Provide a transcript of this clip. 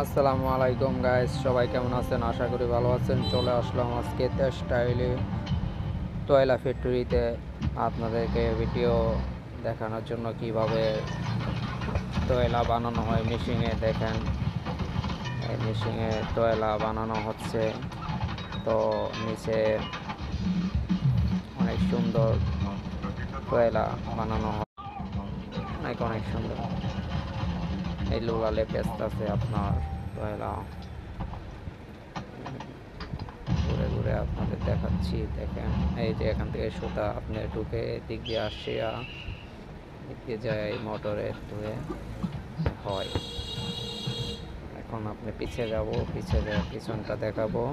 আসসালামু আলাইকুম গাইস, সবাই কেমন আছেন? আশা করি ভালো আছেন। চলে আসলাম আজকে স্টাইলে টয়লা ফ্যাক্টরিতে আপনাদেরকে ভিডিও দেখানোর জন্য কিভাবে টয়লা বানানো হয় মেশিনে। দেখেন, এই মেশিনে টয়লা বানানো হচ্ছে। তো নিচে অনেক সুন্দর টয়লা বানানো হয়, অনেক অনেক সুন্দর। এই লোলা লেপেস্ট আছে আপনার টয়লা ঘুরে ঘুরে আপনাদের দেখাচ্ছি। দেখেন, এই যে এখান থেকে সুতা আপনি ঢুকে দিক দিয়ে আসিয়া দিক দিয়ে যায় মোটরে ধুয়ে হয়। এখন আপনি পিছে যাব, পিছে যায় পিছনটা দেখাবো।